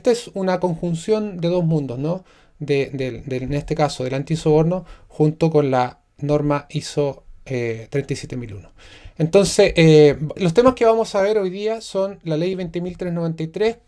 esta es una conjunción de dos mundos, ¿no? En este caso, del antisoborno junto con la norma ISO 37001. Entonces, los temas que vamos a ver hoy día son la ley 20.393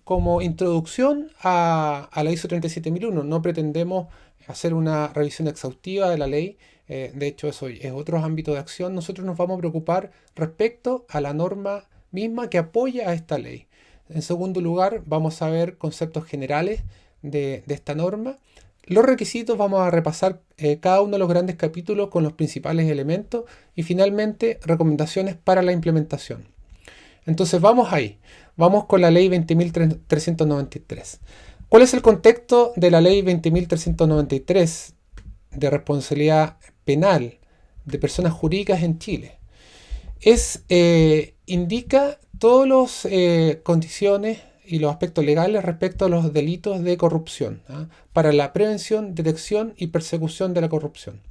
como introducción a la ISO 37001. No pretendemos hacer una revisión exhaustiva de la ley. De hecho, eso es otro ámbito de acción. Nosotros nos vamos a preocupar respecto a la norma misma que apoya a esta ley. En segundo lugar, vamos a ver conceptos generales de esta norma. Los requisitos, vamos a repasar cada uno de los grandes capítulos con los principales elementos y finalmente recomendaciones para la implementación. Entonces vamos ahí, vamos con la ley 20.393. ¿Cuál es el contexto de la ley 20.393 de responsabilidad penal de personas jurídicas en Chile? Indica todas las condiciones y los aspectos legales respecto a los delitos de corrupción, ¿ah? Para la prevención, detección y persecución de la corrupción.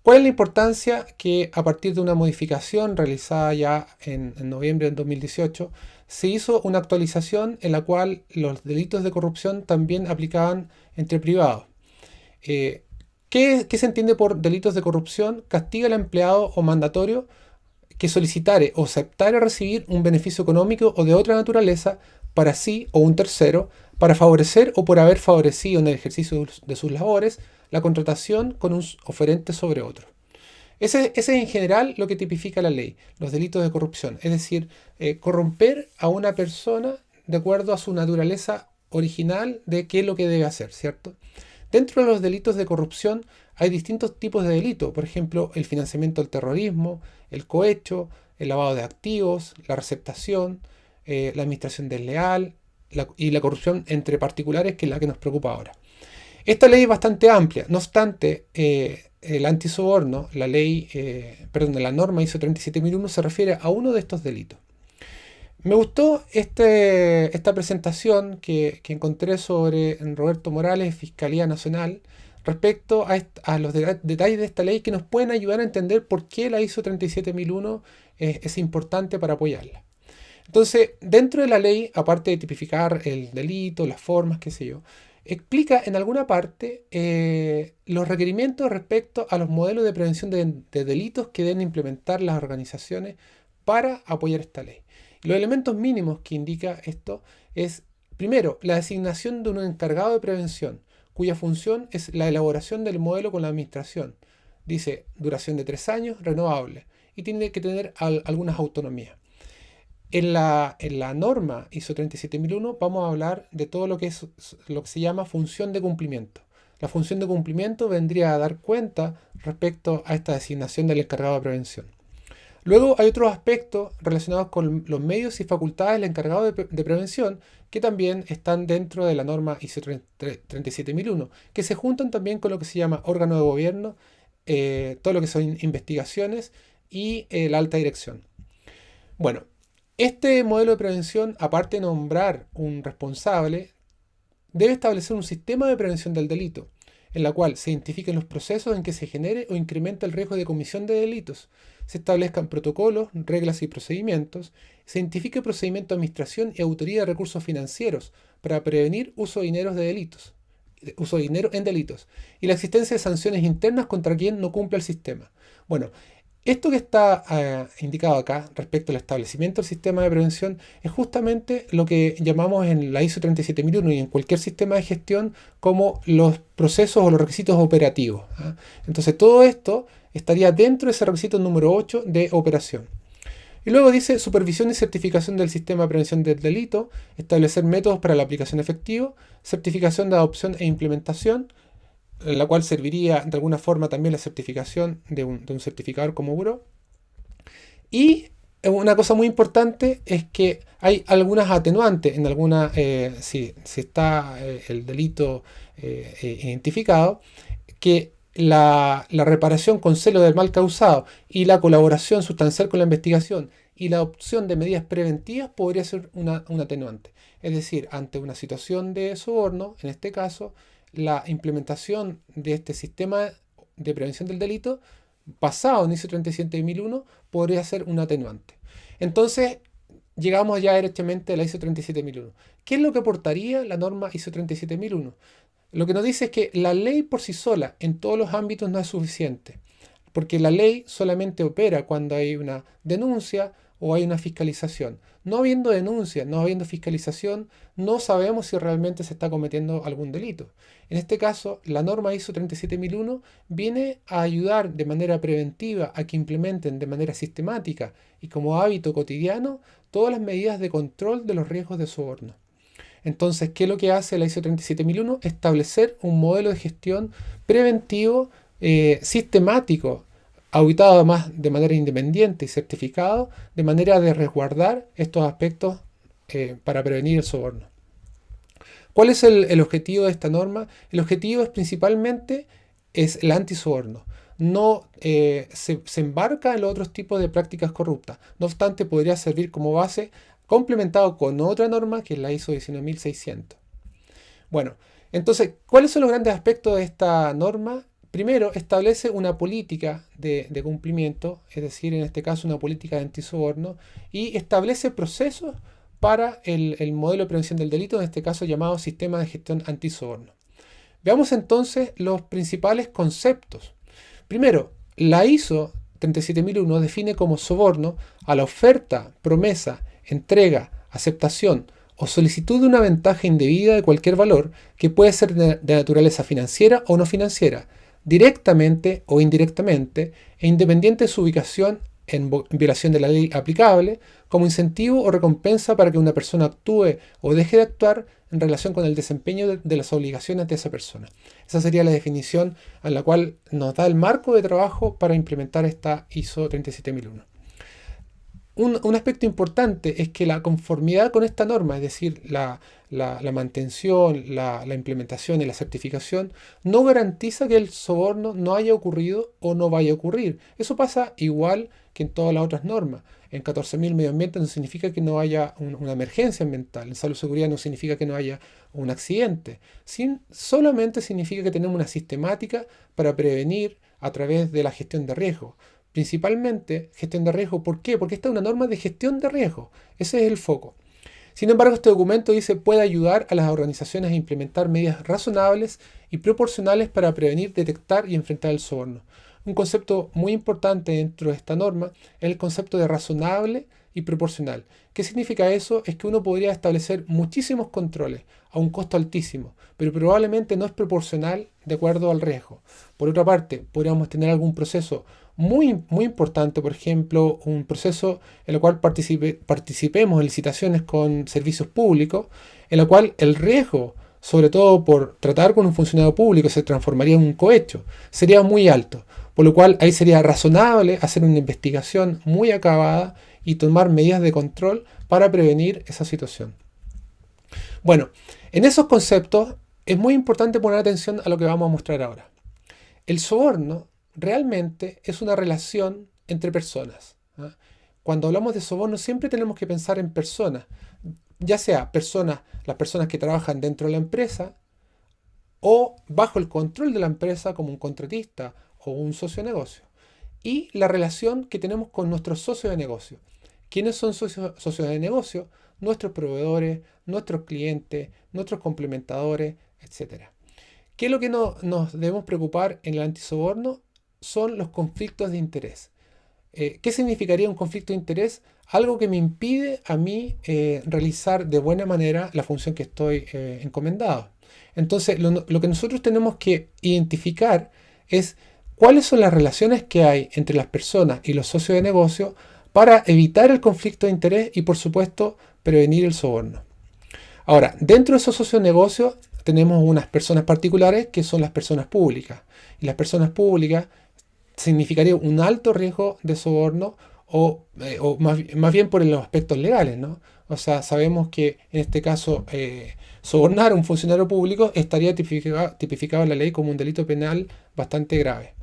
¿Cuál es la importancia? Que a partir de una modificación realizada ya en noviembre del 2018, se hizo una actualización en la cual los delitos de corrupción también aplicaban entre privados. ¿Qué se entiende por delitos de corrupción? Castiga al empleado o mandatorio que solicitare o aceptare recibir un beneficio económico o de otra naturaleza para sí o un tercero, para favorecer o por haber favorecido en el ejercicio de sus labores la contratación con un oferente sobre otro. Ese es en general lo que tipifica la ley, los delitos de corrupción, es decir, corromper a una persona de acuerdo a su naturaleza original de qué es lo que debe hacer, ¿cierto? Dentro de los delitos de corrupción hay distintos tipos de delitos, por ejemplo, el financiamiento del terrorismo, el cohecho, el lavado de activos, la receptación, la administración desleal y la corrupción entre particulares, que es la que nos preocupa ahora. Esta ley es bastante amplia, no obstante, el antisoborno, la norma ISO 37001 se refiere a uno de estos delitos. Me gustó esta presentación que encontré sobre Roberto Morales, Fiscalía Nacional, respecto a los detalles de esta ley que nos pueden ayudar a entender por qué la ISO 37001 es importante para apoyarla. Entonces, dentro de la ley, aparte de tipificar el delito, las formas, qué sé yo, explica en alguna parte los requerimientos respecto a los modelos de prevención de delitos que deben implementar las organizaciones para apoyar esta ley. Los elementos mínimos que indica esto es, primero, la designación de un encargado de prevención, cuya función es la elaboración del modelo con la administración. Dice, duración de 3 años, renovable, y tiene que tener algunas autonomías. En la norma ISO 37001 vamos a hablar de todo lo que se llama función de cumplimiento. La función de cumplimiento vendría a dar cuenta respecto a esta designación del encargado de prevención. Luego hay otros aspectos relacionados con los medios y facultades del encargado de prevención que también están dentro de la norma ISO 37001, que se juntan también con lo que se llama órgano de gobierno, todo lo que son investigaciones y la alta dirección. Bueno, este modelo de prevención, aparte de nombrar un responsable, debe establecer un sistema de prevención del delito, en la cual se identifiquen los procesos en que se genere o incrementa el riesgo de comisión de delitos, se establezcan protocolos, reglas y procedimientos, se identifique procedimiento de administración y autoría de recursos financieros para prevenir uso de dinero en delitos, y la existencia de sanciones internas contra quien no cumpla el sistema. Bueno, esto que está indicado acá respecto al establecimiento del sistema de prevención es justamente lo que llamamos en la ISO 37001 y en cualquier sistema de gestión como los procesos o los requisitos operativos. Entonces todo esto estaría dentro de ese requisito número 8 de operación. Y luego dice supervisión y certificación del sistema de prevención del delito, establecer métodos para la aplicación efectiva, certificación de adopción e implementación, en la cual serviría de alguna forma también la certificación de un certificador como buró. Y una cosa muy importante es que hay algunas atenuantes en alguna, si está el delito identificado, que la reparación con celo del mal causado y la colaboración sustancial con la investigación y la adopción de medidas preventivas podría ser una atenuante. Es decir, ante una situación de soborno, en este caso, la implementación de este sistema de prevención del delito basado en ISO 37001 podría ser un atenuante. Entonces, llegamos ya directamente a la ISO 37001. ¿Qué es lo que aportaría la norma ISO 37001? Lo que nos dice es que la ley por sí sola en todos los ámbitos no es suficiente, porque la ley solamente opera cuando hay una denuncia o hay una fiscalización. No habiendo denuncia, no habiendo fiscalización, no sabemos si realmente se está cometiendo algún delito. En este caso, la norma ISO 37001 viene a ayudar de manera preventiva a que implementen de manera sistemática y como hábito cotidiano todas las medidas de control de los riesgos de soborno. Entonces, ¿qué es lo que hace la ISO 37001? Establecer un modelo de gestión preventivo, sistemático, auditado además de manera independiente y certificado, de manera de resguardar estos aspectos para prevenir el soborno. ¿Cuál es el objetivo de esta norma? El objetivo es principalmente el antisoborno. No se embarca en los otros tipos de prácticas corruptas. No obstante, podría servir como base complementado con otra norma que es la ISO 19600. Bueno, entonces, ¿cuáles son los grandes aspectos de esta norma? Primero, establece una política de cumplimiento, es decir, en este caso una política de antisoborno, y establece procesos para el modelo de prevención del delito, en este caso llamado Sistema de Gestión Antisoborno. Veamos entonces los principales conceptos. Primero, la ISO 37001 define como soborno a la oferta, promesa, entrega, aceptación o solicitud de una ventaja indebida de cualquier valor que puede ser de naturaleza financiera o no financiera, directamente o indirectamente, e independiente de su ubicación en violación de la ley aplicable, como incentivo o recompensa para que una persona actúe o deje de actuar en relación con el desempeño de las obligaciones de esa persona. Esa sería la definición a la cual nos da el marco de trabajo para implementar esta ISO 37001. Un aspecto importante es que la conformidad con esta norma, es decir, la mantención, la implementación y la certificación, no garantiza que el soborno no haya ocurrido o no vaya a ocurrir. Eso pasa igual que en todas las otras normas. En 14.000 medio ambiente no significa que no haya una emergencia ambiental. En salud y seguridad no significa que no haya un accidente. Solamente significa que tenemos una sistemática para prevenir a través de la gestión de riesgo. Principalmente gestión de riesgo. ¿Por qué? Porque esta es una norma de gestión de riesgo. Ese es el foco. Sin embargo, este documento dice puede ayudar a las organizaciones a implementar medidas razonables y proporcionales para prevenir, detectar y enfrentar el soborno. Un concepto muy importante dentro de esta norma es el concepto de razonable y proporcional. ¿Qué significa eso? Es que uno podría establecer muchísimos controles a un costo altísimo, pero probablemente no es proporcional de acuerdo al riesgo. Por otra parte, podríamos tener algún proceso muy importante, por ejemplo, un proceso en el cual participemos en licitaciones con servicios públicos, en el cual el riesgo, sobre todo por tratar con un funcionario público, se transformaría en un cohecho, sería muy alto, por lo cual ahí sería razonable hacer una investigación muy acabada y tomar medidas de control para prevenir esa situación. Bueno, en esos conceptos es muy importante poner atención a lo que vamos a mostrar ahora. El soborno realmente es una relación entre personas. Cuando hablamos de soborno siempre tenemos que pensar en personas, ya sea las personas que trabajan dentro de la empresa o bajo el control de la empresa como un contratista o un socio de negocio. Y la relación que tenemos con nuestros socios de negocio. ¿Quiénes son socios de negocio? Nuestros proveedores, nuestros clientes, nuestros complementadores, etc. ¿Qué es lo que nos debemos preocupar en el antisoborno? Son los conflictos de interés. ¿Qué significaría un conflicto de interés? Algo que me impide a mí realizar de buena manera la función que estoy encomendado. Entonces, lo que nosotros tenemos que identificar es cuáles son las relaciones que hay entre las personas y los socios de negocio para evitar el conflicto de interés y, por supuesto, prevenir el soborno. Ahora, dentro de esos socios de negocio tenemos unas personas particulares que son las personas públicas. Y las personas públicas significaría un alto riesgo de soborno o más bien por los aspectos legales, ¿no? O sea, sabemos que en este caso sobornar a un funcionario público estaría tipificado en la ley como un delito penal bastante grave.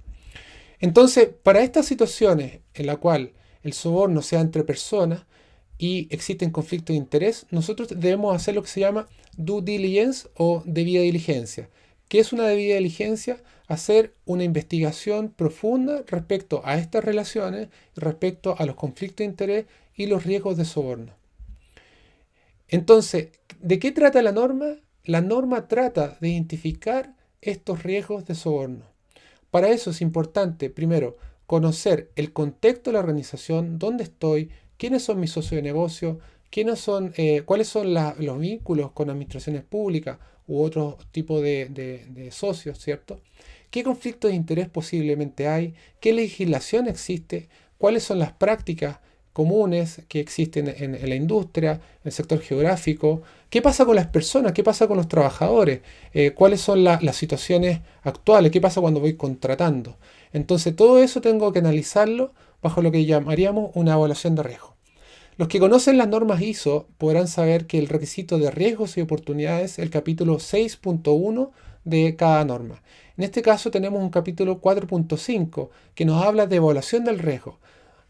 Entonces, para estas situaciones en la cual el soborno sea entre personas y existen conflictos de interés, nosotros debemos hacer lo que se llama due diligence o debida diligencia. ¿Qué es una debida diligencia? Hacer una investigación profunda respecto a estas relaciones, respecto a los conflictos de interés y los riesgos de soborno. Entonces, ¿de qué trata la norma? La norma trata de identificar estos riesgos de soborno. Para eso es importante, primero, conocer el contexto de la organización, dónde estoy, quiénes son mis socios de negocio, cuáles son los vínculos con administraciones públicas u otro tipo de socios, ¿cierto? ¿Qué conflictos de interés posiblemente hay? ¿Qué legislación existe? ¿Cuáles son las prácticas comunes que existen en la industria, en el sector geográfico? ¿Qué pasa con las personas? ¿Qué pasa con los trabajadores? ¿Cuáles son las situaciones actuales? ¿Qué pasa cuando voy contratando? Entonces, todo eso tengo que analizarlo bajo lo que llamaríamos una evaluación de riesgo. Los que conocen las normas ISO podrán saber que el requisito de riesgos y oportunidades es el capítulo 6.1 de cada norma. En este caso tenemos un capítulo 4.5 que nos habla de evaluación del riesgo.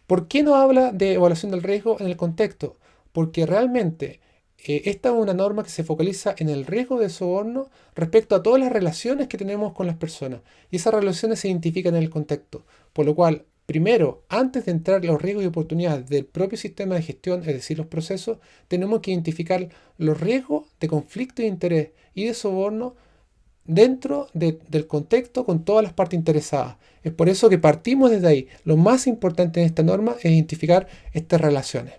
¿Por qué nos habla de evaluación del riesgo en el contexto? Porque realmente esta es una norma que se focaliza en el riesgo de soborno respecto a todas las relaciones que tenemos con las personas. Y esas relaciones se identifican en el contexto. Por lo cual, primero, antes de entrar los riesgos y oportunidades del propio sistema de gestión, es decir, los procesos, tenemos que identificar los riesgos de conflicto de interés y de soborno dentro del contexto con todas las partes interesadas. Es por eso que partimos desde ahí. Lo más importante en esta norma es identificar estas relaciones.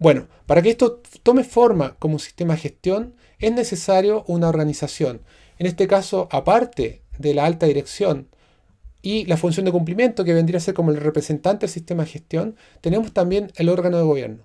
Bueno, para que esto tome forma como un sistema de gestión, es necesario una organización. En este caso, aparte de la alta dirección y la función de cumplimiento, que vendría a ser como el representante del sistema de gestión, tenemos también el órgano de gobierno.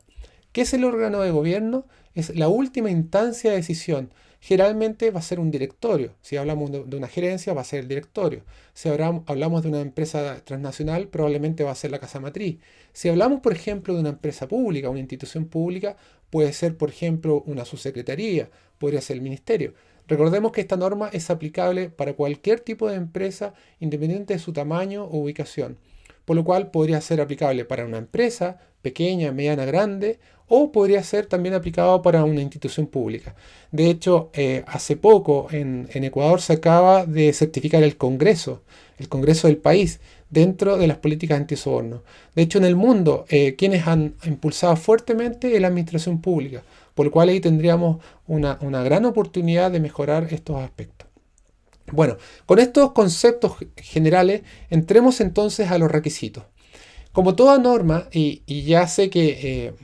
¿Qué es el órgano de gobierno? Es la última instancia de decisión. Generalmente va a ser un directorio. Si hablamos de una gerencia, va a ser el directorio. Si hablamos de una empresa transnacional, probablemente va a ser la casa matriz. Si hablamos, por ejemplo, de una empresa pública, una institución pública, puede ser, por ejemplo, una subsecretaría, podría ser el ministerio. Recordemos que esta norma es aplicable para cualquier tipo de empresa, independiente de su tamaño o ubicación, por lo cual podría ser aplicable para una empresa pequeña, mediana, grande, o podría ser también aplicado para una institución pública. De hecho, hace poco en Ecuador se acaba de certificar el Congreso del país, dentro de las políticas antisoborno. De hecho, en el mundo, quienes han impulsado fuertemente es la administración pública, por lo cual ahí tendríamos una gran oportunidad de mejorar estos aspectos. Bueno, con estos conceptos generales, entremos entonces a los requisitos. Como toda norma, y ya sé que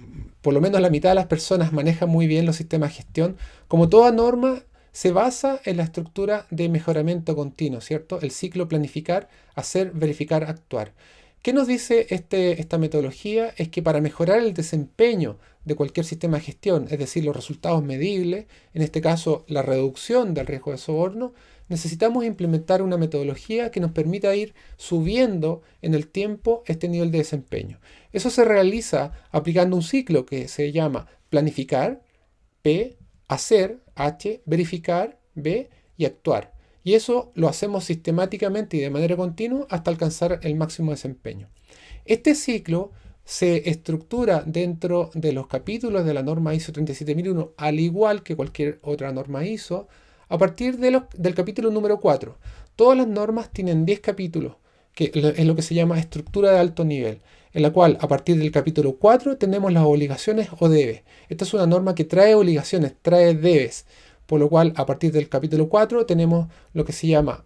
por lo menos la mitad de las personas manejan muy bien los sistemas de gestión, como toda norma se basa en la estructura de mejoramiento continuo, ¿cierto? El ciclo planificar, hacer, verificar, actuar. ¿Qué nos dice esta metodología? Es que para mejorar el desempeño de cualquier sistema de gestión, es decir, los resultados medibles, en este caso la reducción del riesgo de soborno, necesitamos implementar una metodología que nos permita ir subiendo en el tiempo este nivel de desempeño. Eso se realiza aplicando un ciclo que se llama planificar, P, hacer, H, verificar, B, y actuar. Y eso lo hacemos sistemáticamente y de manera continua hasta alcanzar el máximo desempeño. Este ciclo se estructura dentro de los capítulos de la norma ISO 37001, al igual que cualquier otra norma ISO, a partir del capítulo número 4. Todas las normas tienen 10 capítulos, que es lo que se llama estructura de alto nivel, en la cual a partir del capítulo 4 tenemos las obligaciones o debes. Esta es una norma que trae obligaciones, trae debes, por lo cual a partir del capítulo 4 tenemos lo que se llama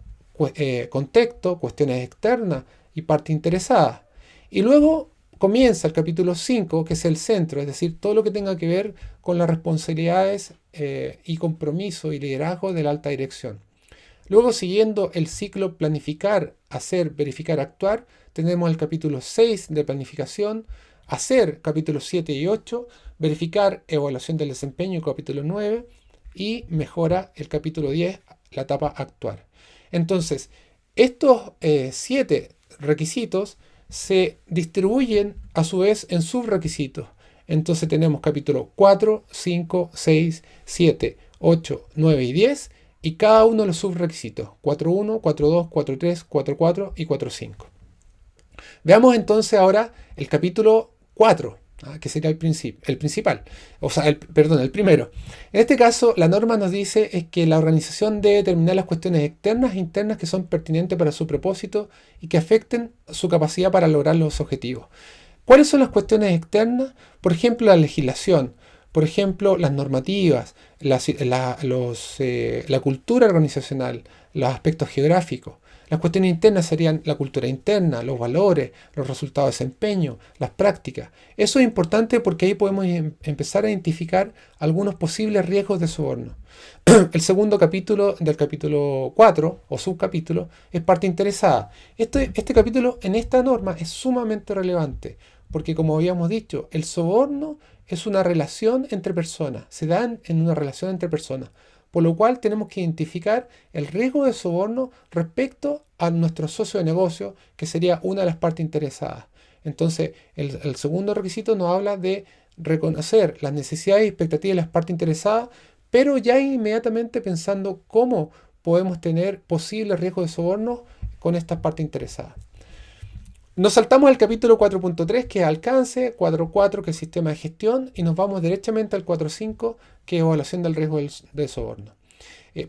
contexto, cuestiones externas y parte interesada. Y luego comienza el capítulo 5, que es el centro, es decir, todo lo que tenga que ver con las responsabilidades y compromiso y liderazgo de la alta dirección. Luego, siguiendo el ciclo planificar, hacer, verificar, actuar, tenemos el capítulo 6 de planificación, hacer, capítulos 7 y 8, verificar, evaluación del desempeño, capítulo 9, y mejora, el capítulo 10, la etapa actuar. Entonces, estos 7 requisitos se distribuyen a su vez en subrequisitos. Entonces tenemos capítulo 4, 5, 6, 7, 8, 9 y 10, y cada uno de los subrequisitos, 4.1, 4.2, 4.3, 4.4 y 4.5. Veamos entonces ahora el capítulo 4, que sería el principal, el primero. En este caso, la norma nos dice es que la organización debe determinar las cuestiones externas e internas que son pertinentes para su propósito y que afecten su capacidad para lograr los objetivos. ¿Cuáles son las cuestiones externas? Por ejemplo, la legislación. Por ejemplo, las normativas, la cultura organizacional, los aspectos geográficos. Las cuestiones internas serían la cultura interna, los valores, los resultados de desempeño, las prácticas. Eso es importante porque ahí podemos empezar a identificar algunos posibles riesgos de soborno. El segundo capítulo del capítulo 4 o subcapítulo es parte interesada. Este capítulo en esta norma es sumamente relevante porque, como habíamos dicho, el soborno es una relación entre personas, se dan en una relación entre personas, por lo cual tenemos que identificar el riesgo de soborno respecto a nuestro socio de negocio, que sería una de las partes interesadas. Entonces, el segundo requisito nos habla de reconocer las necesidades y expectativas de las partes interesadas, pero ya inmediatamente pensando cómo podemos tener posibles riesgos de soborno con estas partes interesadas. Nos saltamos al capítulo 4.3, que es alcance, 4.4, que es sistema de gestión, y nos vamos derechamente al 4.5, que es evaluación del riesgo de soborno.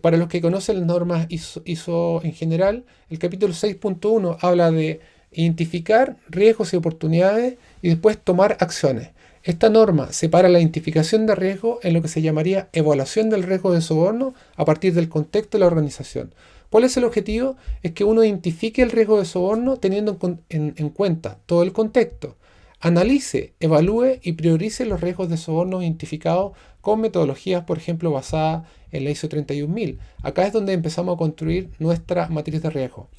Para los que conocen las normas ISO en general, el capítulo 6.1 habla de identificar riesgos y oportunidades y después tomar acciones. Esta norma separa la identificación de riesgo en lo que se llamaría evaluación del riesgo de soborno a partir del contexto de la organización. ¿Cuál es el objetivo? Es que uno identifique el riesgo de soborno teniendo en cuenta todo el contexto. Analice, evalúe y priorice los riesgos de soborno identificados con metodologías, por ejemplo, basadas en la ISO 31000. Acá es donde empezamos a construir nuestra matriz de riesgo.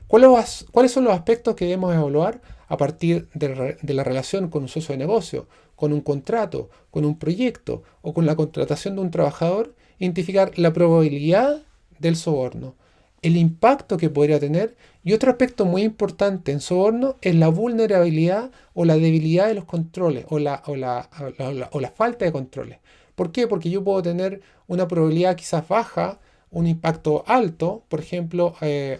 ¿Cuáles son los aspectos que debemos evaluar a partir de la relación con un socio de negocio, con un contrato, con un proyecto o con la contratación de un trabajador? Identificar la probabilidad del soborno, el impacto que podría tener, y otro aspecto muy importante en soborno es la vulnerabilidad o la debilidad de los controles o la falta de controles. ¿Por qué? Porque yo puedo tener una probabilidad quizás baja, un impacto alto, por ejemplo,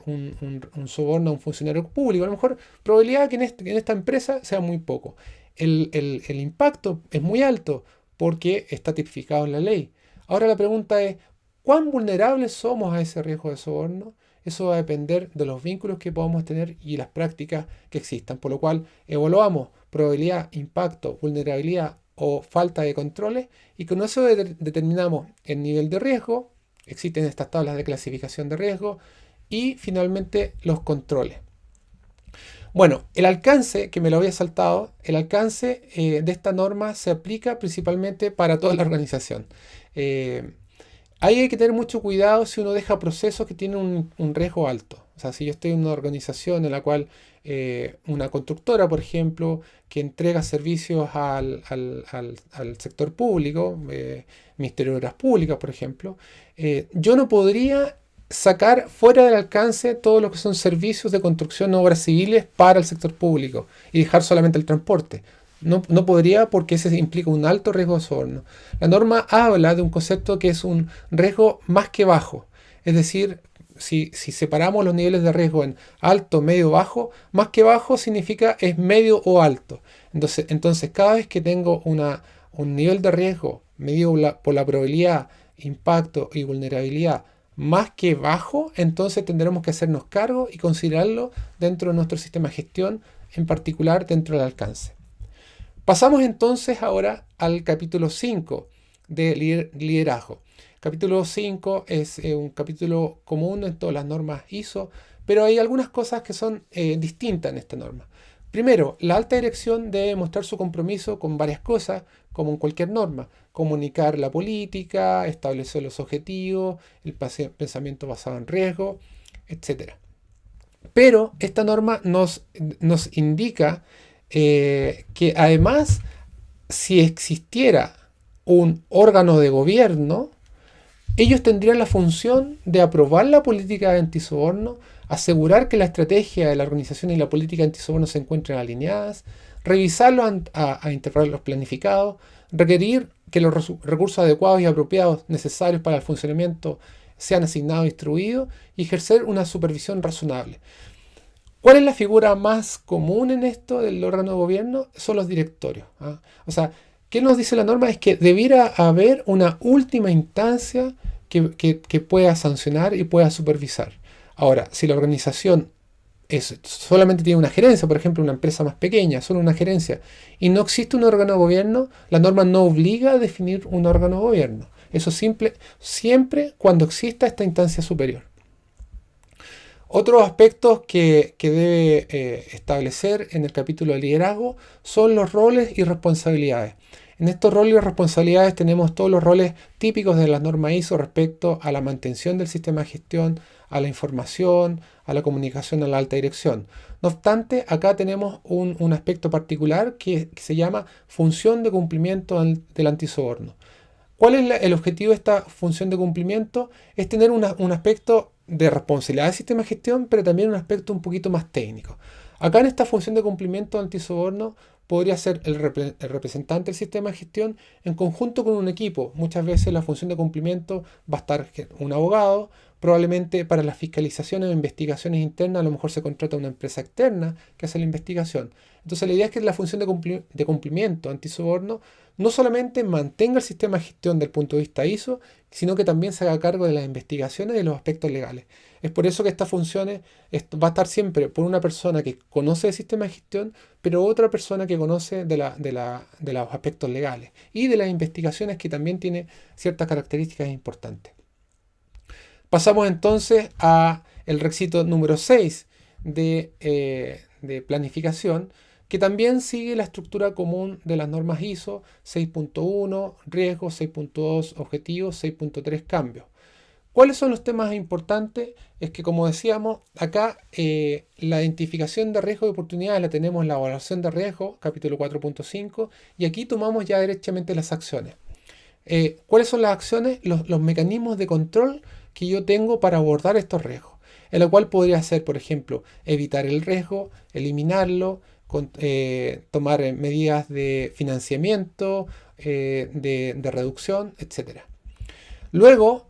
un soborno a un funcionario público. A lo mejor probabilidad que en esta empresa sea muy poco. El impacto es muy alto porque está tipificado en la ley. Ahora la pregunta es, ¿cuán vulnerables somos a ese riesgo de soborno? Eso va a depender de los vínculos que podamos tener y las prácticas que existan. Por lo cual evaluamos probabilidad, impacto, vulnerabilidad o falta de controles, y con eso determinamos el nivel de riesgo. Existen estas tablas de clasificación de riesgo y finalmente los controles. Bueno, el alcance, que me lo había saltado, el alcance de esta norma se aplica principalmente para toda la organización. Ahí hay que tener mucho cuidado si uno deja procesos que tienen un riesgo alto. O sea, si yo estoy en una organización en la cual una constructora, por ejemplo, que entrega servicios al sector público, Ministerio de Obras Públicas, por ejemplo, yo no podría sacar fuera del alcance todo lo que son servicios de construcción de obras civiles para el sector público y dejar solamente el transporte. No podría, porque ese implica un alto riesgo de soborno. La norma habla de un concepto que es un riesgo más que bajo. Es decir, si separamos los niveles de riesgo en alto, medio, bajo, más que bajo significa es medio o alto. Entonces cada vez que tengo un nivel de riesgo medido por la probabilidad, impacto y vulnerabilidad más que bajo, entonces tendremos que hacernos cargo y considerarlo dentro de nuestro sistema de gestión, en particular dentro del alcance. Pasamos entonces ahora al capítulo 5 de liderazgo. Capítulo 5 es un capítulo común en todas las normas ISO, pero hay algunas cosas que son distintas en esta norma. Primero, la alta dirección debe mostrar su compromiso con varias cosas, como en cualquier norma: comunicar la política, establecer los objetivos, el pensamiento basado en riesgo, etc. Pero esta norma nos indica que además, si existiera un órgano de gobierno, ellos tendrían la función de aprobar la política de antisoborno, asegurar que la estrategia de la organización y la política de antisoborno se encuentren alineadas, revisarlos a intervalos planificados, requerir que los recursos adecuados y apropiados necesarios para el funcionamiento sean asignados y distribuidos, y ejercer una supervisión razonable. ¿Cuál es la figura más común en esto del órgano de gobierno? Son los directorios. O sea, ¿qué nos dice la norma? Es que debiera haber una última instancia que pueda sancionar y pueda supervisar. Ahora, si la organización solamente tiene una gerencia, por ejemplo, una empresa más pequeña, solo una gerencia, y no existe un órgano de gobierno, la norma no obliga a definir un órgano de gobierno. Eso siempre cuando exista esta instancia superior. Otros aspectos que debe establecer en el capítulo de liderazgo son los roles y responsabilidades. En estos roles y responsabilidades tenemos todos los roles típicos de la norma ISO respecto a la mantención del sistema de gestión, a la información, a la comunicación a la alta dirección. No obstante, acá tenemos un aspecto particular que se llama función de cumplimiento del antisoborno. ¿Cuál es el objetivo de esta función de cumplimiento? Es tener un aspecto de responsabilidad del sistema de gestión, pero también un aspecto un poquito más técnico. Acá en esta función de cumplimiento antisoborno podría ser el representante del sistema de gestión en conjunto con un equipo. Muchas veces la función de cumplimiento va a estar un abogado, probablemente para las fiscalizaciones o investigaciones internas a lo mejor se contrata una empresa externa que hace la investigación. Entonces la idea es que la función de cumplimiento antisoborno no solamente mantenga el sistema de gestión del punto de vista ISO, sino que también se haga cargo de las investigaciones y de los aspectos legales. Es por eso que estas funciones va a estar siempre por una persona que conoce el sistema de gestión, pero otra persona que conoce de los aspectos legales y de las investigaciones, que también tiene ciertas características importantes. Pasamos entonces a el requisito número 6 de planificación, que también sigue la estructura común de las normas ISO: 6.1, riesgos; 6.2, objetivos; 6.3, cambios. ¿Cuáles son los temas importantes? Es que, como decíamos, acá la identificación de riesgos y oportunidades la tenemos en la evaluación de riesgo, capítulo 4.5, y aquí tomamos ya derechamente las acciones. ¿Cuáles son las acciones? Los mecanismos de control que yo tengo para abordar estos riesgos, en lo cual podría ser, por ejemplo, evitar el riesgo, eliminarlo, tomar medidas de financiamiento, de reducción, etc. Luego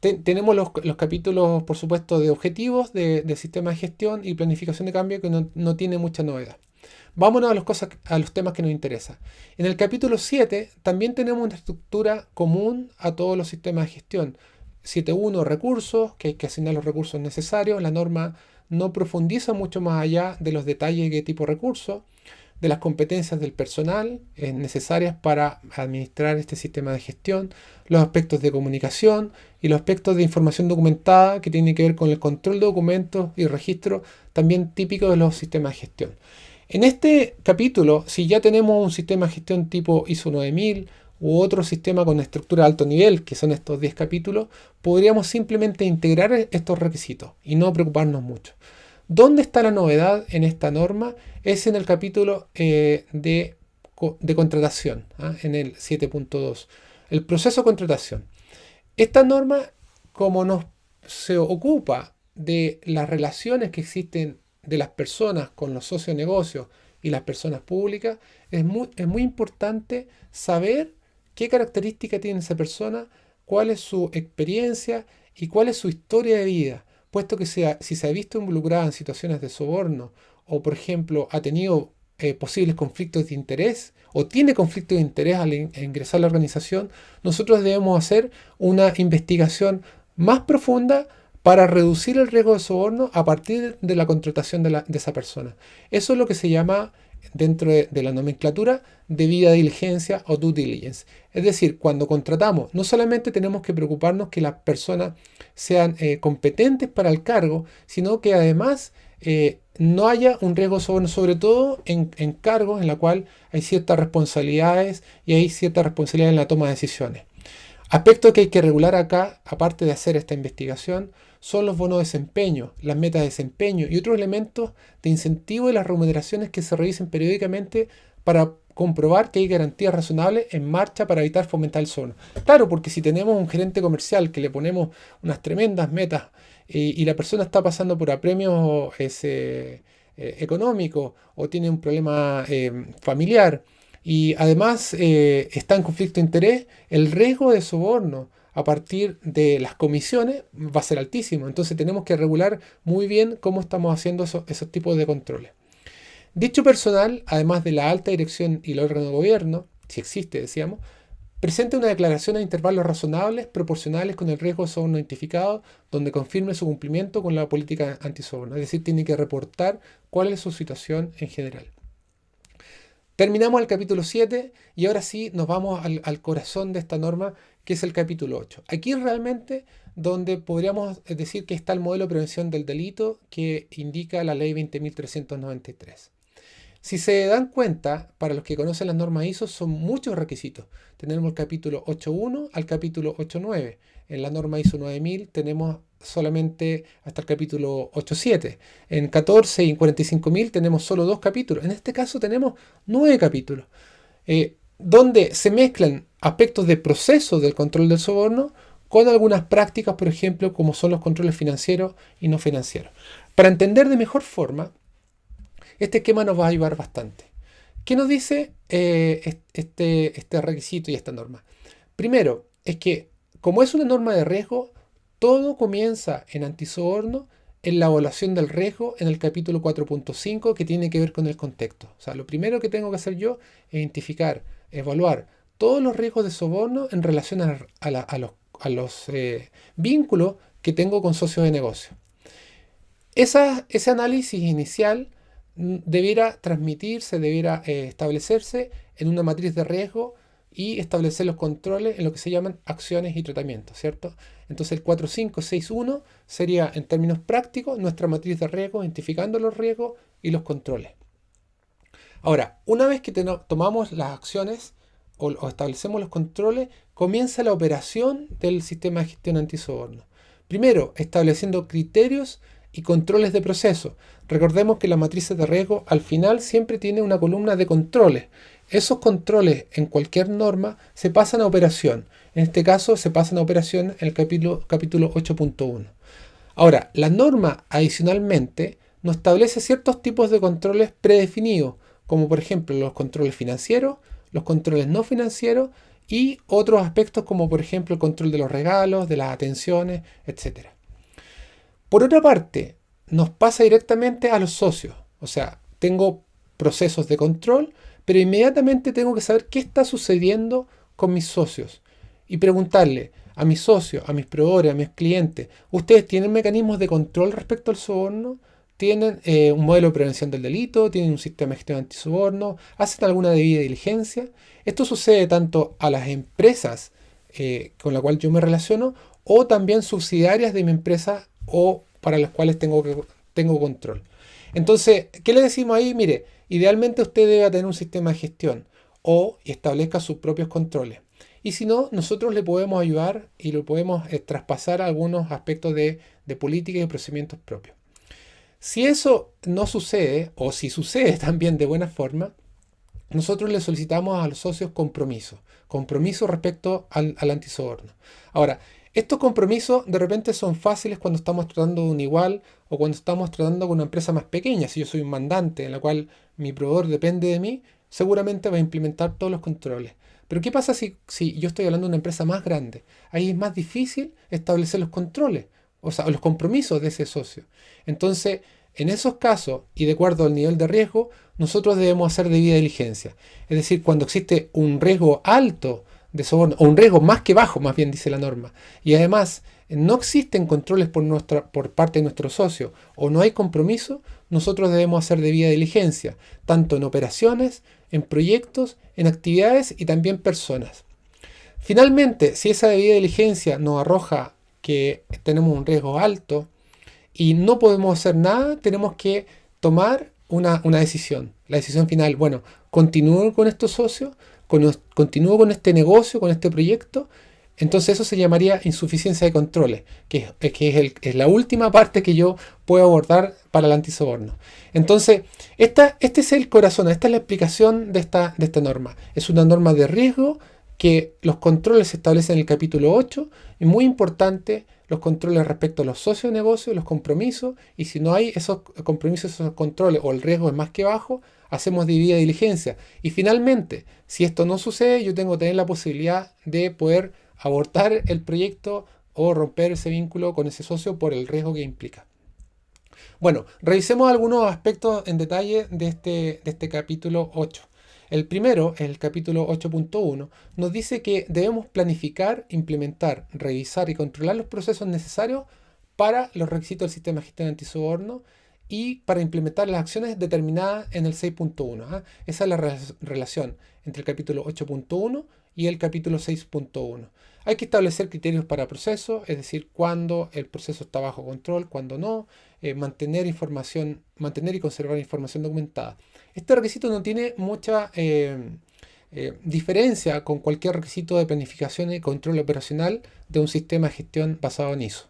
tenemos los capítulos, por supuesto, de objetivos, de sistema de gestión y planificación de cambio, que no tiene mucha novedad. Vámonos a los temas que nos interesan. En el capítulo 7 también tenemos una estructura común a todos los sistemas de gestión. 7.1, recursos, que hay que asignar los recursos necesarios. La norma no profundiza mucho más allá de los detalles de qué tipo de recursos, de las competencias del personal necesarias para administrar este sistema de gestión, los aspectos de comunicación y los aspectos de información documentada que tienen que ver con el control de documentos y registro, también típico de los sistemas de gestión. En este capítulo, si ya tenemos un sistema de gestión tipo ISO 9000 u otro sistema con estructura de alto nivel, que son estos 10 capítulos, podríamos simplemente integrar estos requisitos y no preocuparnos mucho. ¿Dónde está la novedad en esta norma? Es en el capítulo de contratación, en el 7.2. El proceso de contratación. Esta norma, como se ocupa de las relaciones que existen de las personas con los socios de negocios y las personas públicas, es muy importante saber qué característica tiene esa persona, cuál es su experiencia y cuál es su historia de vida, puesto que si se ha visto involucrada en situaciones de soborno o, por ejemplo, ha tenido posibles conflictos de interés o tiene conflictos de interés al ingresar a la organización, nosotros debemos hacer una investigación más profunda para reducir el riesgo de soborno a partir de la contratación de esa persona. Eso es lo que se llama, dentro de la nomenclatura, debida diligencia o due diligence. Es decir, cuando contratamos, no solamente tenemos que preocuparnos que las personas sean competentes para el cargo, sino que además no haya un riesgo de soborno, sobre todo en cargos en la cual hay ciertas responsabilidades y hay cierta responsabilidad en la toma de decisiones. Aspectos que hay que regular acá, aparte de hacer esta investigación, son los bonos de desempeño, las metas de desempeño y otros elementos de incentivo y las remuneraciones que se revisen periódicamente para comprobar que hay garantías razonables en marcha para evitar fomentar el soborno. Claro, porque si tenemos un gerente comercial que le ponemos unas tremendas metas y la persona está pasando por apremios económicos o tiene un problema familiar y además está en conflicto de interés, el riesgo de soborno a partir de las comisiones va a ser altísimo. Entonces tenemos que regular muy bien cómo estamos haciendo esos tipos de controles. Dicho personal, además de la alta dirección y el órgano de gobierno, si existe, decíamos, Presente una declaración a intervalos razonables, proporcionales con el riesgo de soborno identificado, donde confirme su cumplimiento con la política antisoborno. Es decir, tiene que reportar cuál es su situación en general. Terminamos el capítulo 7 y ahora sí nos vamos al corazón de esta norma, que es el capítulo 8. Aquí es realmente donde podríamos decir que está el modelo de prevención del delito que indica la ley 20.393. Si se dan cuenta, para los que conocen las normas ISO, son muchos requisitos. Tenemos el capítulo 8.1 al capítulo 8.9. En la norma ISO 9000 tenemos solamente hasta el capítulo 8.7. En 14 y en 45.000 tenemos solo 2 capítulos. En este caso tenemos 9 capítulos, donde se mezclan aspectos de proceso del control del soborno con algunas prácticas, por ejemplo, como son los controles financieros y no financieros. Para entender de mejor forma, este esquema nos va a ayudar bastante. ¿Qué nos dice este requisito y esta norma? Primero, es que como es una norma de riesgo, todo comienza en antisoborno en la evaluación del riesgo en el capítulo 4.5 que tiene que ver con el contexto. O sea, lo primero que tengo que hacer yo es identificar, evaluar todos los riesgos de soborno en relación a los vínculos que tengo con socios de negocio. Ese análisis inicial debiera transmitirse, debiera establecerse en una matriz de riesgo y establecer los controles en lo que se llaman acciones y tratamientos, ¿cierto? Entonces el 4561 sería, en términos prácticos, nuestra matriz de riesgo, identificando los riesgos y los controles. Ahora, una vez que tomamos las acciones o establecemos los controles, comienza la operación del sistema de gestión antisoborno. Primero, estableciendo criterios y controles de proceso. Recordemos que la matriz de riesgo al final siempre tiene una columna de controles. Esos controles en cualquier norma se pasan a operación. En este caso se pasan a operación en el capítulo 8.1. Ahora, la norma adicionalmente nos establece ciertos tipos de controles predefinidos, como por ejemplo los controles financieros, los controles no financieros y otros aspectos como por ejemplo el control de los regalos, de las atenciones, etc. Por otra parte, nos pasa directamente a los socios. O sea, tengo procesos de control, pero inmediatamente tengo que saber qué está sucediendo con mis socios y preguntarle a mis socios, a mis proveedores, a mis clientes, ¿ustedes tienen mecanismos de control respecto al soborno? ¿Tienen un modelo de prevención del delito? ¿Tienen un sistema de gestión antisoborno? ¿Hacen alguna debida diligencia? Esto sucede tanto a las empresas con las cuales yo me relaciono o también subsidiarias de mi empresa o para las cuales tengo control. Entonces, ¿qué le decimos ahí? Mire, idealmente usted debe tener un sistema de gestión o establezca sus propios controles. Y si no, nosotros le podemos ayudar y le podemos traspasar algunos aspectos de política y de procedimientos propios. Si eso no sucede, o si sucede también de buena forma, nosotros le solicitamos a los socios compromiso respecto al antisoborno. Ahora, estos compromisos de repente son fáciles cuando estamos tratando de un igual o cuando estamos tratando con una empresa más pequeña. Si yo soy un mandante en la cual mi proveedor depende de mí, seguramente va a implementar todos los controles. Pero ¿qué pasa si yo estoy hablando de una empresa más grande? Ahí es más difícil establecer los controles, o sea, los compromisos de ese socio. Entonces, en esos casos, y de acuerdo al nivel de riesgo, nosotros debemos hacer debida diligencia. Es decir, cuando existe un riesgo alto de soborno, o un riesgo más que bajo, más bien dice la norma, y además no existen controles por parte de nuestro socio, o no hay compromiso, nosotros debemos hacer debida diligencia, tanto en operaciones, en proyectos, en actividades y también personas. Finalmente, si esa debida diligencia nos arroja que tenemos un riesgo alto y no podemos hacer nada, tenemos que tomar una decisión. La decisión final, bueno, continúo con estos socios, continúo con este negocio, con este proyecto. Entonces eso se llamaría insuficiencia de controles, que es la última parte que yo puedo abordar para el antisoborno. Entonces, este es el corazón, esta es la explicación de esta norma. Es una norma de riesgo que los controles se establecen en el capítulo 8, y muy importante, los controles respecto a los socios de negocio, los compromisos, y si no hay esos compromisos, esos controles, o el riesgo es más que bajo, hacemos debida diligencia. Y finalmente, si esto no sucede, yo tengo que tener la posibilidad de poder abortar el proyecto o romper ese vínculo con ese socio por el riesgo que implica. Bueno, revisemos algunos aspectos en detalle de este capítulo 8. El primero, el capítulo 8.1, nos dice que debemos planificar, implementar, revisar y controlar los procesos necesarios para los requisitos del sistema de gestión antisoborno y para implementar las acciones determinadas en el 6.1. ¿Ah? Esa es la relación entre el capítulo 8.1 y el capítulo 6.1. Hay que establecer criterios para procesos, es decir, cuándo el proceso está bajo control, cuándo no, mantener y conservar información documentada. Este requisito no tiene mucha diferencia con cualquier requisito de planificación y control operacional de un sistema de gestión basado en ISO.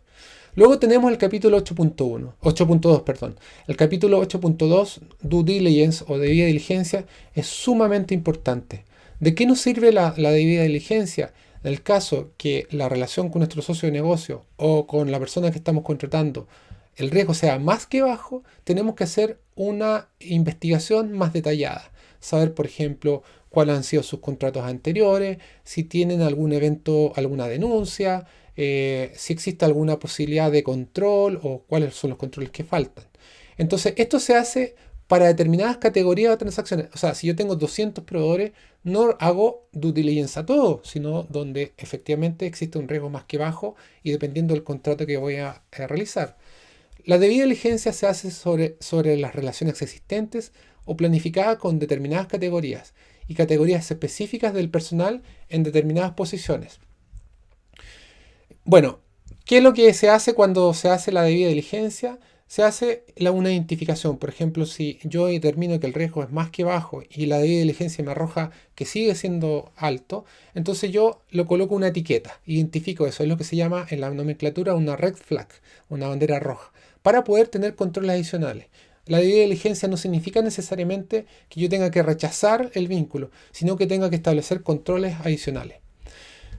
Luego tenemos el capítulo 8.2, perdón. El capítulo 8.2, Due Diligence o debida diligencia, es sumamente importante. ¿De qué nos sirve la debida diligencia? En el caso que la relación con nuestro socio de negocio o con la persona que estamos contratando, el riesgo sea más que bajo, tenemos que hacer una investigación más detallada. Saber, por ejemplo, cuáles han sido sus contratos anteriores, si tienen algún evento, alguna denuncia, si existe alguna posibilidad de control o cuáles son los controles que faltan. Entonces, esto se hace para determinadas categorías de transacciones. O sea, si yo tengo 200 proveedores, no hago due diligence a todos, sino donde efectivamente existe un riesgo más que bajo y dependiendo del contrato que voy a realizar. La debida diligencia se hace sobre las relaciones existentes o planificada con determinadas categorías y categorías específicas del personal en determinadas posiciones. Bueno, ¿qué es lo que se hace cuando se hace la debida diligencia? Se hace una identificación. Por ejemplo, si yo determino que el riesgo es más que bajo y la debida diligencia me arroja que sigue siendo alto, entonces yo lo coloco una etiqueta, identifico eso. Es lo que se llama en la nomenclatura una red flag, una bandera roja, para poder tener controles adicionales. La debida diligencia no significa necesariamente que yo tenga que rechazar el vínculo, sino que tenga que establecer controles adicionales.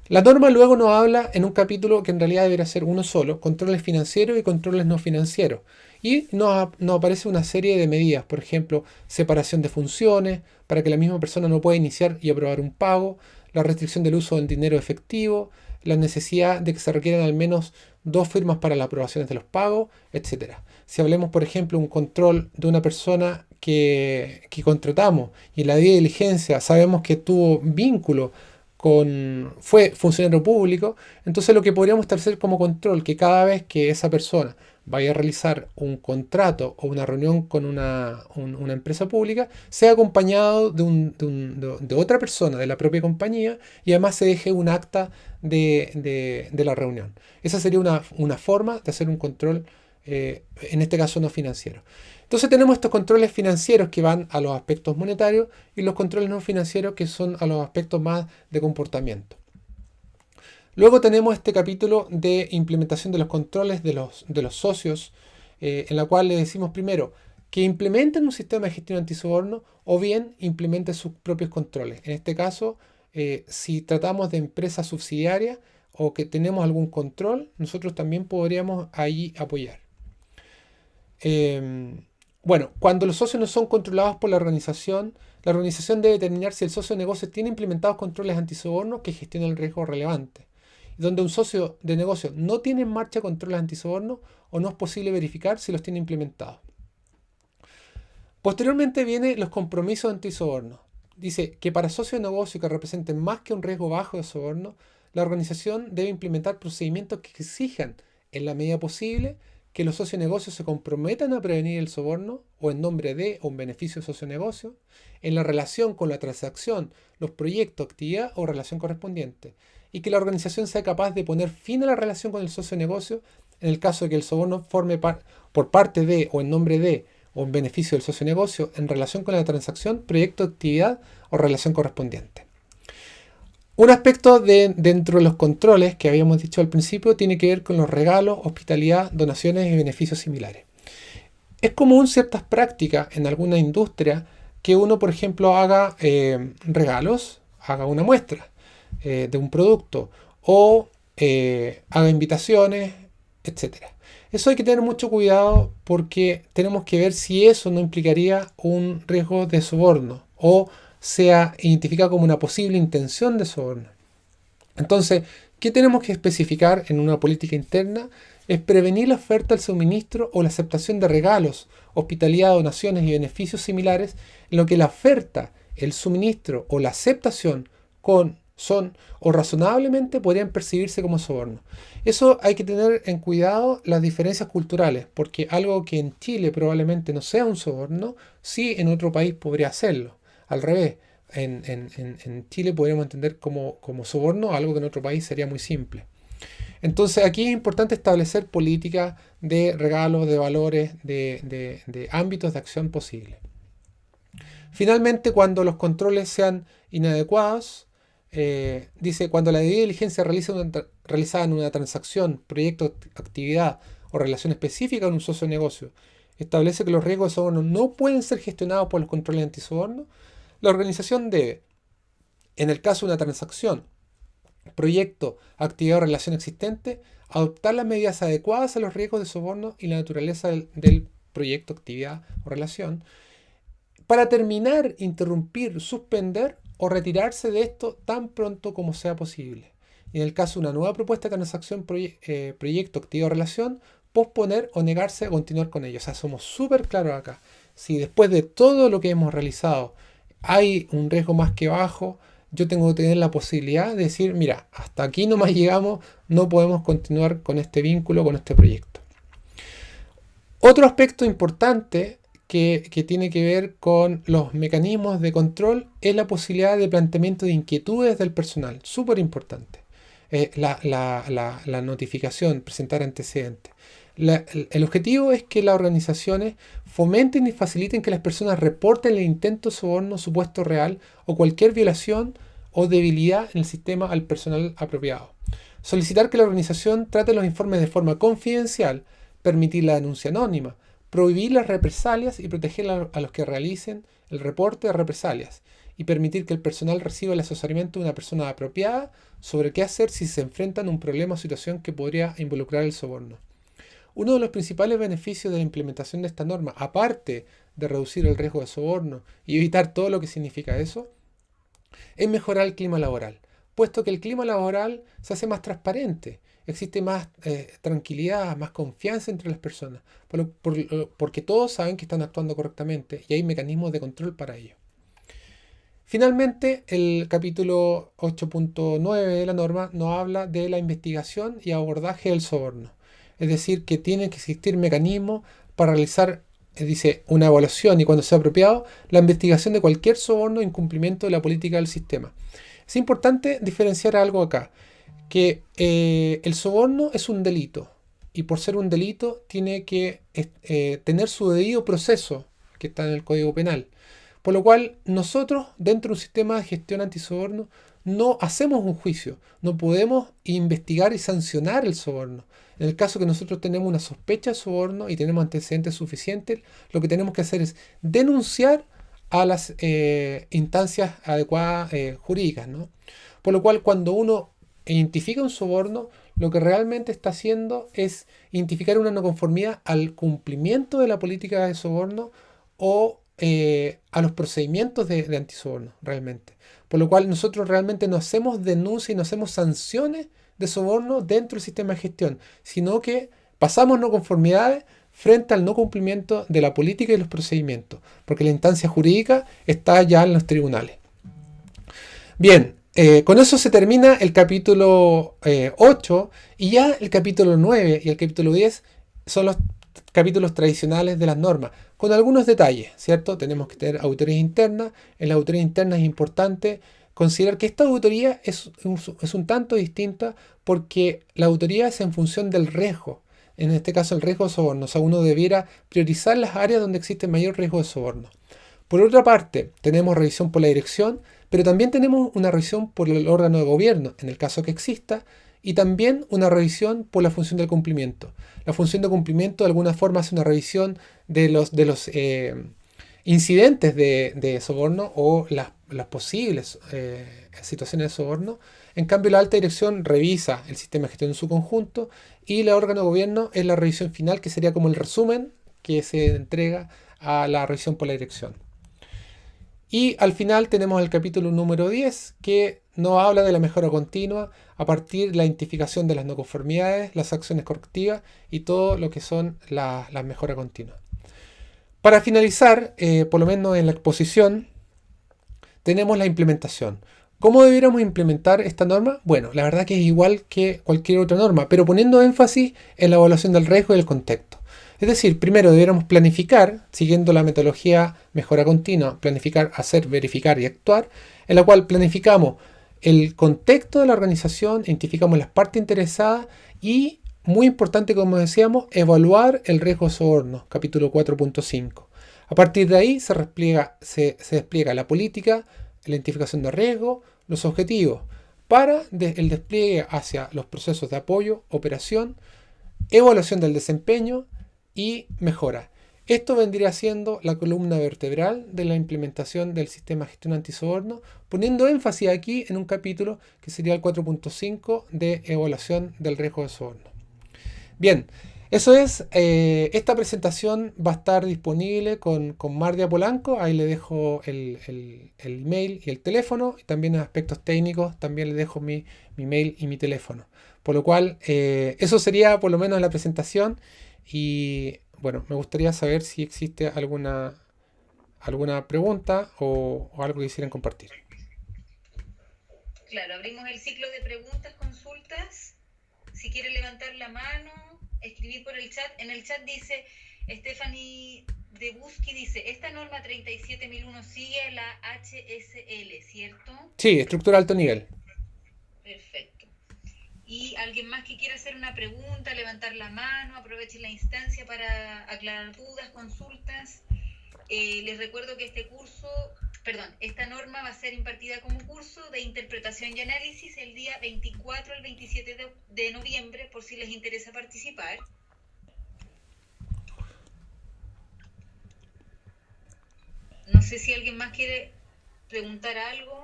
La norma luego nos habla en un capítulo que en realidad debería ser uno solo, controles financieros y controles no financieros. Y nos aparece una serie de medidas, por ejemplo, separación de funciones, para que la misma persona no pueda iniciar y aprobar un pago, la restricción del uso del dinero efectivo, la necesidad de que se requieran al menos 2 firmas para las aprobaciones de los pagos, etc. Si hablemos, por ejemplo, un control de una persona que contratamos y en la debida diligencia sabemos que tuvo vínculo fue funcionario público, entonces lo que podríamos establecer como control, que cada vez que esa persona vaya a realizar un contrato o una reunión con una empresa pública, sea acompañado de otra persona de la propia compañía y además se deje un acta de la reunión. Esa sería una forma de hacer un control, en este caso no financiero. Entonces tenemos estos controles financieros que van a los aspectos monetarios y los controles no financieros que son a los aspectos más de comportamiento. Luego tenemos este capítulo de implementación de los controles de los socios, en la cual le decimos primero que implementen un sistema de gestión antisoborno o bien implementen sus propios controles. En este caso, si tratamos de empresas subsidiarias o que tenemos algún control, nosotros también podríamos ahí apoyar. Bueno, cuando los socios no son controlados por la organización debe determinar si el socio de negocio tiene implementados controles antisoborno que gestionen el riesgo relevante. Donde un socio de negocio no tiene en marcha controles antisoborno o no es posible verificar si los tiene implementados. Posteriormente vienen los compromisos antisoborno. Dice que para socios de negocio que representen más que un riesgo bajo de soborno, la organización debe implementar procedimientos que exijan, en la medida posible, que los socios de negocio se comprometan a prevenir el soborno o en nombre de o en beneficio de socio de negocio, en la relación con la transacción, los proyectos, actividad o relación correspondiente, y que la organización sea capaz de poner fin a la relación con el socio de negocio en el caso de que el soborno forme por parte de o en nombre de o en beneficio del socio de negocio en relación con la transacción, proyecto, actividad o relación correspondiente. Un aspecto dentro de los controles que habíamos dicho al principio tiene que ver con los regalos, hospitalidad, donaciones y beneficios similares. Es común ciertas prácticas en alguna industria que uno, por ejemplo, haga regalos, haga una muestra de un producto o haga invitaciones, etc. Eso hay que tener mucho cuidado porque tenemos que ver si eso no implicaría un riesgo de soborno o sea identificado como una posible intención de soborno. Entonces, ¿qué tenemos que especificar en una política interna? Es prevenir la oferta, el suministro o la aceptación de regalos, hospitalidad, donaciones y beneficios similares en lo que la oferta el suministro o la aceptación son o razonablemente podrían percibirse como soborno. Eso hay que tener en cuidado las diferencias culturales, porque algo que en Chile probablemente no sea un soborno, sí en otro país podría hacerlo. Al revés, en Chile podríamos entender como soborno algo que en otro país sería muy simple. Entonces aquí es importante establecer políticas de regalos, de valores, de ámbitos de acción posibles. Finalmente, cuando los controles sean inadecuados, dice, cuando la debida diligencia realizada en una transacción, proyecto, actividad o relación específica con un socio de negocio establece que los riesgos de soborno no pueden ser gestionados por los controles antisoborno, la organización debe, en el caso de una transacción, proyecto, actividad o relación existente, adoptar las medidas adecuadas a los riesgos de soborno y la naturaleza del proyecto, actividad o relación, para terminar, interrumpir, suspender o retirarse de esto tan pronto como sea posible. Y en el caso de una nueva propuesta de transacción, proyecto, actividad o relación, posponer o negarse a continuar con ello. O sea, somos súper claros acá. Si después de todo lo que hemos realizado hay un riesgo más que bajo, yo tengo que tener la posibilidad de decir, mira, hasta aquí nomás llegamos, no podemos continuar con este vínculo, con este proyecto. Otro aspecto importante que tiene que ver con los mecanismos de control es la posibilidad de planteamiento de inquietudes del personal. Súper importante. La notificación, presentar antecedentes. El objetivo es que las organizaciones fomenten y faciliten que las personas reporten el intento de soborno, supuesto real o cualquier violación o debilidad en el sistema al personal apropiado. Solicitar que la organización trate los informes de forma confidencial, permitir la denuncia anónima, prohibir las represalias y proteger a los que realicen el reporte de represalias y permitir que el personal reciba el asesoramiento de una persona apropiada sobre qué hacer si se enfrentan a un problema o situación que podría involucrar el soborno. Uno de los principales beneficios de la implementación de esta norma, aparte de reducir el riesgo de soborno y evitar todo lo que significa eso, es mejorar el clima laboral, puesto que el clima laboral se hace más transparente, existe más tranquilidad, más confianza entre las personas, porque todos saben que están actuando correctamente y hay mecanismos de control para ello. Finalmente, el capítulo 8.9 de la norma nos habla de la investigación y abordaje del soborno. Es decir, que tiene que existir mecanismos para realizar, dice, una evaluación y cuando sea apropiado, la investigación de cualquier soborno o incumplimiento de la política del sistema. Es importante diferenciar algo acá, que el soborno es un delito y por ser un delito tiene que tener su debido proceso que está en el Código Penal. Por lo cual nosotros dentro de un sistema de gestión antisoborno no hacemos un juicio, no podemos investigar y sancionar el soborno. En el caso que nosotros tenemos una sospecha de soborno y tenemos antecedentes suficientes, lo que tenemos que hacer es denunciar a las instancias adecuadas jurídicas, ¿no? Por lo cual cuando uno identifica un soborno, lo que realmente está haciendo es identificar una no conformidad al cumplimiento de la política de soborno o a los procedimientos de antisoborno, realmente. Por lo cual nosotros realmente no hacemos denuncias y no hacemos sanciones de soborno dentro del sistema de gestión, sino que pasamos no conformidades frente al no cumplimiento de la política y los procedimientos, porque la instancia jurídica está ya en los tribunales. Bien, con eso se termina el capítulo 8 y ya el capítulo 9 y el capítulo 10 son los capítulos tradicionales de las normas, con algunos detalles, ¿cierto? Tenemos que tener auditorías internas. En la auditoría interna es importante considerar que esta auditoría es un tanto distinta porque la auditoría es en función del riesgo, en este caso el riesgo de soborno, o sea, uno debiera priorizar las áreas donde existe mayor riesgo de soborno. Por otra parte, tenemos revisión por la dirección, pero también tenemos una revisión por el órgano de gobierno, en el caso que exista, y también una revisión por la función del cumplimiento. La función de cumplimiento de alguna forma hace una revisión de los incidentes de soborno o las posibles situaciones de soborno. En cambio, la alta dirección revisa el sistema de gestión en su conjunto y el órgano de gobierno es la revisión final, que sería como el resumen que se entrega a la revisión por la dirección. Y al final tenemos el capítulo número 10, que nos habla de la mejora continua a partir de la identificación de las no conformidades, las acciones correctivas y todo lo que son las mejoras continuas. Para finalizar, por lo menos en la exposición, tenemos la implementación. ¿Cómo debiéramos implementar esta norma? Bueno, la verdad que es igual que cualquier otra norma, pero poniendo énfasis en la evaluación del riesgo y el contexto. Es decir, primero debiéramos planificar, siguiendo la metodología mejora continua, planificar, hacer, verificar y actuar, en la cual planificamos el contexto de la organización, identificamos las partes interesadas y, muy importante como decíamos, evaluar el riesgo de soborno, capítulo 4.5. A partir de ahí se despliega la política, la identificación de riesgo, los objetivos, para el despliegue hacia los procesos de apoyo, operación, evaluación del desempeño y mejora. Esto vendría siendo la columna vertebral de la implementación del sistema de gestión antisoborno, poniendo énfasis aquí en un capítulo que sería el 4.5 de evaluación del riesgo de soborno. Bien, eso es, esta presentación va a estar disponible con Mardia Polanco, ahí le dejo el email y el teléfono, y también en aspectos técnicos también le dejo mi email y mi teléfono. Por lo cual, eso sería por lo menos la presentación, y bueno, me gustaría saber si existe alguna pregunta o algo que quisieran compartir. Claro, abrimos el ciclo de preguntas, consultas. Si quiere levantar la mano, escribir por el chat. En el chat dice, Stephanie Debuski dice, esta norma 37001 sigue la HSL, ¿cierto? Sí, estructura alto nivel. Perfecto. Y alguien más que quiera hacer una pregunta, levantar la mano, aproveche la instancia para aclarar dudas, consultas. Les recuerdo que esta norma va a ser impartida como curso de interpretación y análisis el día 24 al 27 de noviembre, por si les interesa participar. No sé si alguien más quiere preguntar algo,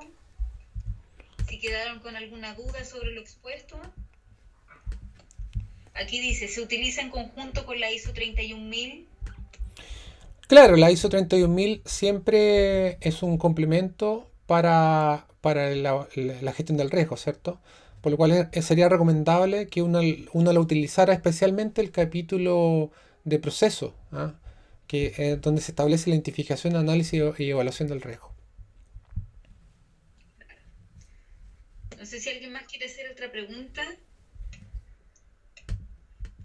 si quedaron con alguna duda sobre lo expuesto. Aquí dice, ¿se utiliza en conjunto con la ISO 31000? Claro, la ISO 31000 siempre es un complemento para la gestión del riesgo, ¿cierto? Por lo cual sería recomendable que uno lo utilizara, especialmente el capítulo de proceso, ¿ah? Donde se establece la identificación, análisis y evaluación del riesgo. No sé si alguien más quiere hacer otra pregunta.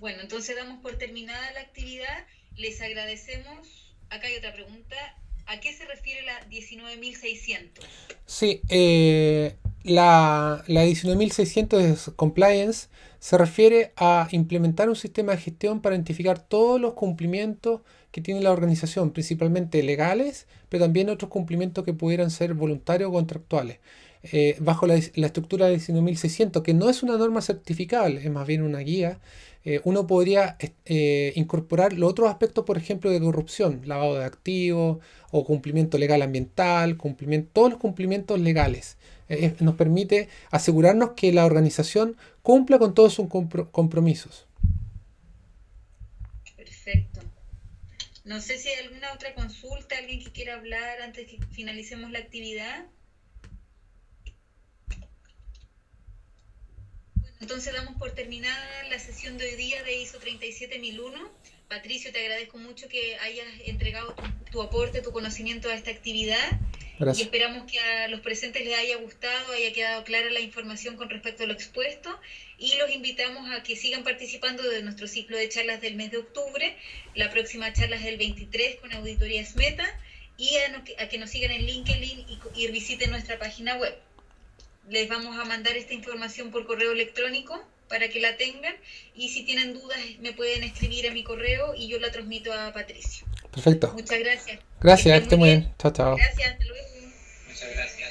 Bueno, entonces damos por terminada la actividad. Les agradecemos. Acá hay otra pregunta. ¿A qué se refiere la 19.600? Sí, la 19.600 es compliance, se refiere a implementar un sistema de gestión para identificar todos los cumplimientos que tiene la organización, principalmente legales, pero también otros cumplimientos que pudieran ser voluntarios o contractuales. Bajo la estructura de 19.600, que no es una norma certificable, es más bien una guía, uno podría incorporar los otros aspectos, por ejemplo, de corrupción, lavado de activos o cumplimiento legal ambiental, todos los cumplimientos legales. Nos permite asegurarnos que la organización cumpla con todos sus compromisos. Perfecto. No sé si hay alguna otra consulta, alguien que quiera hablar antes que finalicemos la actividad. Bueno, entonces damos por terminada la sesión de hoy día de ISO 37001. Patricio, te agradezco mucho que hayas entregado tu aporte, tu conocimiento a esta actividad. Gracias. Y esperamos que a los presentes les haya gustado, haya quedado clara la información con respecto a lo expuesto, y los invitamos a que sigan participando de nuestro ciclo de charlas del mes de octubre. La próxima charla es el 23 con Auditoría Smeta, y a que nos sigan en LinkedIn y visiten nuestra página web. Les vamos a mandar esta información por correo electrónico para que la tengan, y si tienen dudas me pueden escribir a mi correo y yo la transmito a Patricio. Perfecto. Muchas gracias. Gracias, que esté muy bien. Chao, chao. Gracias, hasta luego. Muchas gracias.